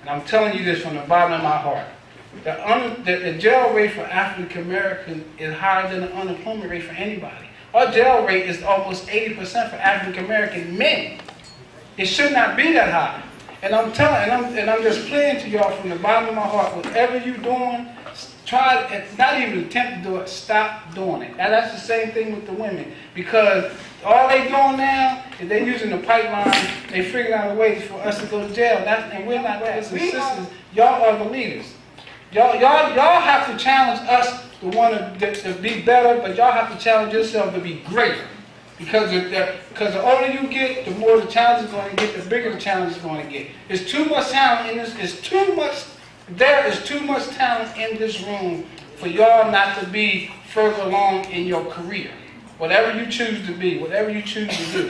and I'm telling you this from the bottom of my heart. The jail rate for African Americans is higher than the unemployment rate for anybody. Our jail rate is almost 80% for African American men. It should not be that high. And I'm just pleading to y'all from the bottom of my heart, whatever you're doing, try, not even attempt to do it, stop doing it. And that's the same thing with the women. Because all they doing now is they using the pipeline, they figuring out a way for us to go to jail. And we're not brothers and sisters, y'all are the leaders. Y'all have to challenge us to want to be better, but y'all have to challenge yourself to be greater. Because the older you get, the more the challenge is going to get, the bigger the challenge is going to get. There's too much talent in this. There is too much talent in this room for y'all not to be further along in your career. Whatever you choose to be, whatever you choose to do.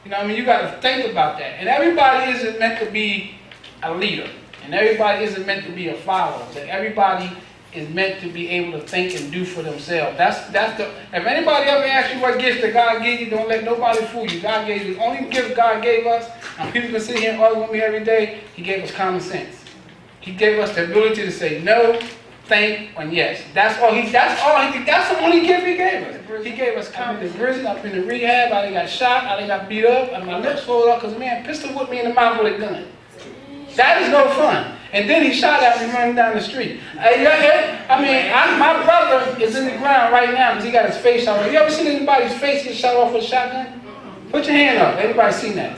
You know what I mean? You got to think about that. And everybody isn't meant to be a leader. And everybody isn't meant to be a follower. But everybody is meant to be able to think and do for themselves. If anybody ever asks you what gifts that God gave you, don't let nobody fool you. God gave you the only gift God gave us, and people can sit here and argue with me every day, He gave us common sense. He gave us the ability to say no, think, and yes. That's the only gift He gave us. He gave us common prison, up in the rehab, I got shot, I got beat up, and my lips swelled up because a man pistol whipped me in the mouth with a gun. That is no fun. And then he shot at me running down the street. My brother is in the ground right now because he got his face shot off. You ever seen anybody's face get shot off with a shotgun? Put your hand up. Anybody seen that?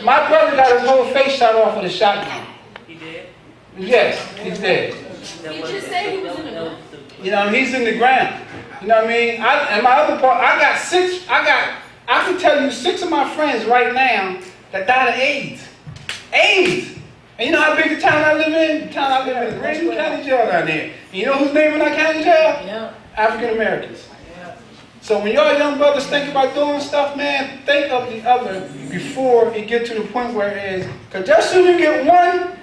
My brother got his whole face shot off with a shotgun. He did? Yes, he's dead. You just said he was in the ground. You know, he's in the ground. You know what I mean? And my other part, I can tell you 6 of my friends right now that died of AIDS. AIDS! And you know how big the town I live in? The town I live in, Grandview County Jail down there. And you know who's name in that county jail? Yeah. African Americans. Yeah. So when y'all young brothers think about doing stuff, man, think of the other before it get to the point where it is. Because just soon you get one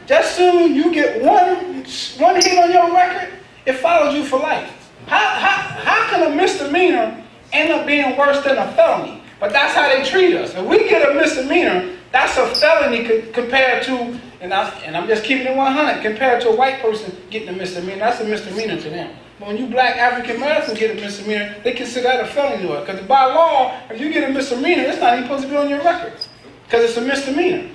hit on your record, it follows you for life. How can a misdemeanor end up being worse than a felony? But that's how they treat us. If we get a misdemeanor, that's a felony compared to, and I'm just keeping it 100, compared to a white person getting a misdemeanor. That's a misdemeanor to them. But when you black African Americans get a misdemeanor, they consider that a felony to it. Because by law, if you get a misdemeanor, it's not even supposed to be on your record. Because it's a misdemeanor.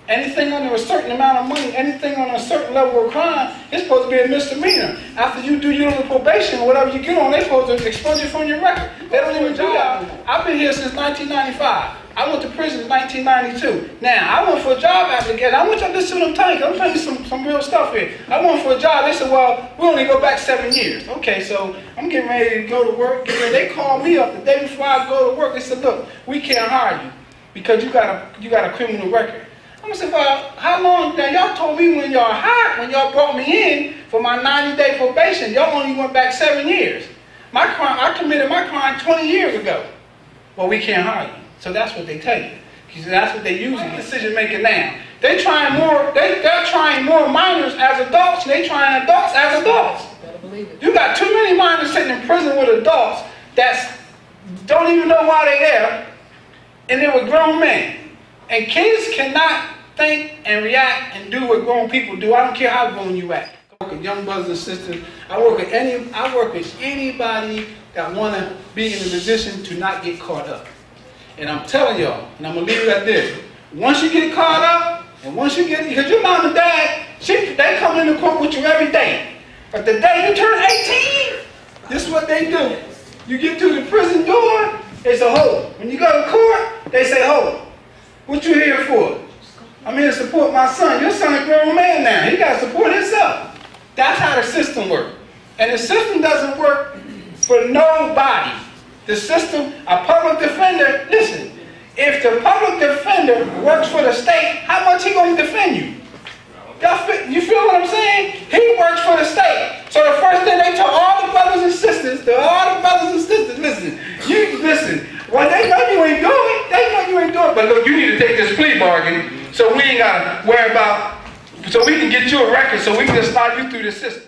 Anything under a certain amount of money, anything on a certain level of crime, it's supposed to be a misdemeanor. After you do your little probation or whatever you get on, they're supposed to expose you from your record. They don't even do that. I've been here since 1995. I went to prison in 1992. Now, I went for a job application. I want y'all to listen to them tanks. I'm telling you some real stuff here. I went for a job. They said, well, we only go back 7 years. Okay, so I'm getting ready to go to work. They called me up the day before I go to work. They said, look, we can't hire you because you got a criminal record. I'm gonna say, well, how long? Now, y'all told me when y'all brought me in for my 90-day probation, y'all only went back 7 years. I committed my crime 20 years ago. Well, we can't hire you. So that's what they tell you. Because that's what they use in decision making now. They're trying more minors as adults, and they're trying adults as adults. Better believe it. You got too many minors sitting in prison with adults that don't even know why they're there, and they were grown men. And kids cannot think and react and do what grown people do. I don't care how grown you act. I work with young brothers and sisters. I work with anybody that want to be in a position to not get caught up. And I'm telling y'all, and I'm going to leave it at this. Once you get caught up, and once you get, because your mom and dad, they come into court with you every day. But the day you turn 18, this is what they do. You get through the prison door, they say, hold. When you go to court, they say, hold. What you here for? I'm here to support my son. Your son a grown man now. He got to support himself. That's how the system works. And the system doesn't work for nobody. The system, a public defender, listen, if the public defender works for the state, how much he going to defend you? You feel what I'm saying? He works for the state. So the first thing they tell all the brothers and sisters, listen, well, they know you ain't doing it, but look, you need to take this plea bargain so we ain't got to worry about, so we can get you a record so we can just slide you through the system.